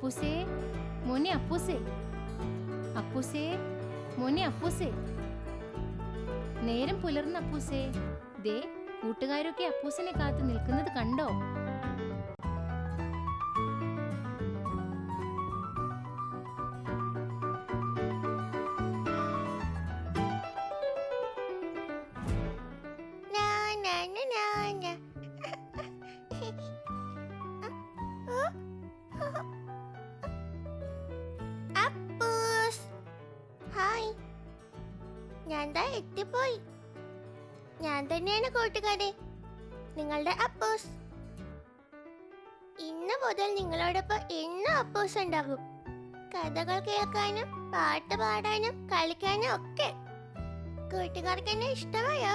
അപ്പൂസേ, മോനെ അപ്പൂസേ, അപ്പൂസേ, മോനെ അപ്പൂസേ. നേരം പുലർന്ന അപ്പൂസേ. ദേ കൂട്ടുകാരൊക്കെ അപ്പൂസിനെ കാത്തു നിൽക്കുന്നത് കണ്ടോ? ഞാൻ എത്തിപ്പോയി. ഞാൻ തന്നെയാണ് കൂട്ടുകാരെ, നിങ്ങളുടെ അപ്പൂസ്. ഇന്ന് മുതൽ നിങ്ങളോടൊപ്പം എന്നും അപ്പൂസ് ഉണ്ടാകും. കഥകൾ കേൾക്കാനും പാട്ട് പാടാനും കളിക്കാനും ഒക്കെ. കൂട്ടുകാർക്ക് എന്നെ ഇഷ്ടമായോ?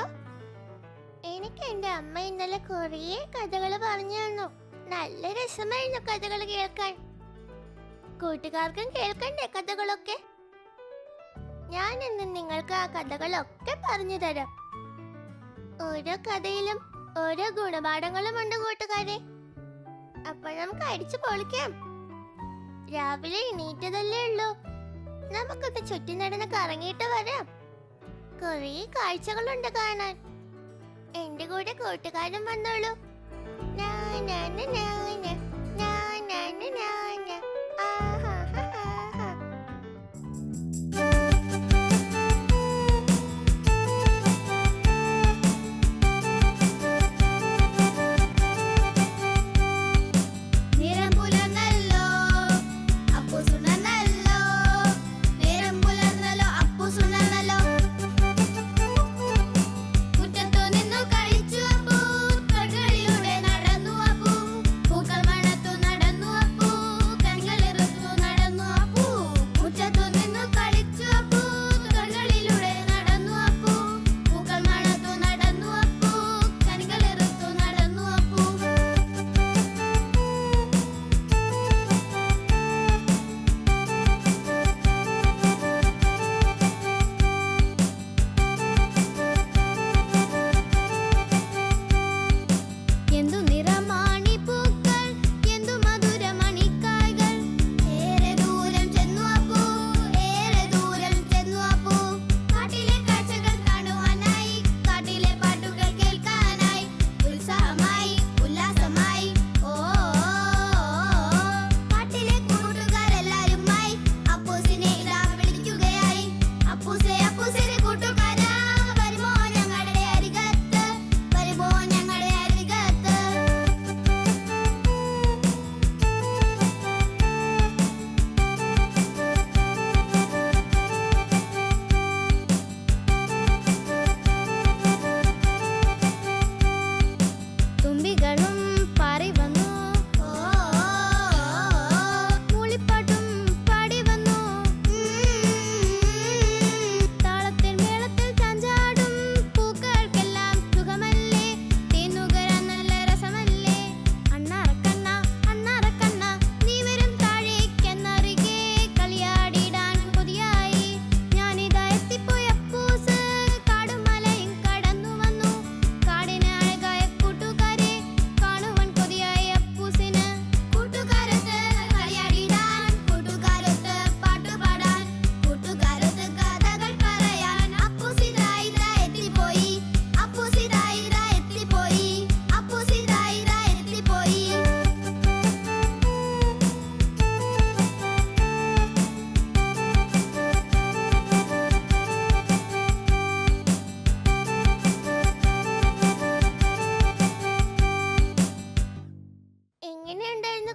എനിക്ക് എന്റെ അമ്മ ഇന്നലെ കുറേ കഥകൾ പറഞ്ഞു തന്നു. നല്ല രസമായിരുന്നു കഥകൾ കേൾക്കാൻ. കൂട്ടുകാർക്കും കേൾക്കണ്ടേ കഥകളൊക്കെ? ഞാൻ ഇന്ന് നിങ്ങൾക്ക് ആ കഥകളൊക്കെ പറഞ്ഞു തരാം. ഓരോ കഥയിലും ഓരോ ഗുണപാഠങ്ങളും ഉണ്ട് കൂട്ടുകാരെ. അപ്പൊ നമുക്ക് അടിച്ചു പൊളിക്കാം. രാവിലെ എണീറ്റതല്ലേ ഉള്ളൂ, നമുക്കൊന്ന് ചുറ്റി നടന്ന് കറങ്ങിയിട്ട് വരാം. കുറേ കാഴ്ചകളുണ്ട് കാണാൻ. എന്റെ കൂടെ കൂട്ടുകാരും വന്നോളൂ.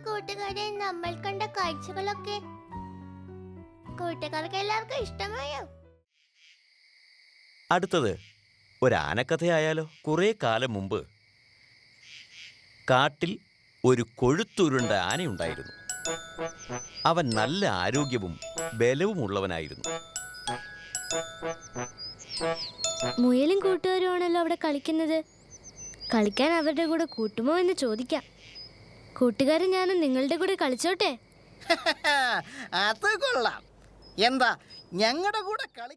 കൂട്ടുകാരെ, നമ്മൾ കണ്ട കാഴ്ചകളൊക്കെ കൂട്ടുകാർക്ക് എല്ലാവർക്കും ഇഷ്ടമായോ? അടുത്തത് ഒരു ആനക്കഥയായാലോ? കുറെ കാലം മുമ്പ് കാട്ടിൽ ഒരു കൊഴുത്തുരുണ്ട ആനയുണ്ടായിരുന്നു. അവൻ നല്ല ആരോഗ്യവും ബലവുമുള്ളവനായിരുന്നു. മുയലും കൂട്ടുകാരുമാണല്ലോ അവിടെ കളിക്കുന്നത്. കളിക്കാൻ അവരുടെ കൂടെ കൂട്ടുമോ എന്ന് ചോദിക്കാം. കൂട്ടുകാരൻ ഞാനും നിങ്ങളുടെ കൂടെ കളിച്ചോട്ടെ? അത് കൊള്ളാം. എന്താ ഞങ്ങളുടെ കൂടെ കളി?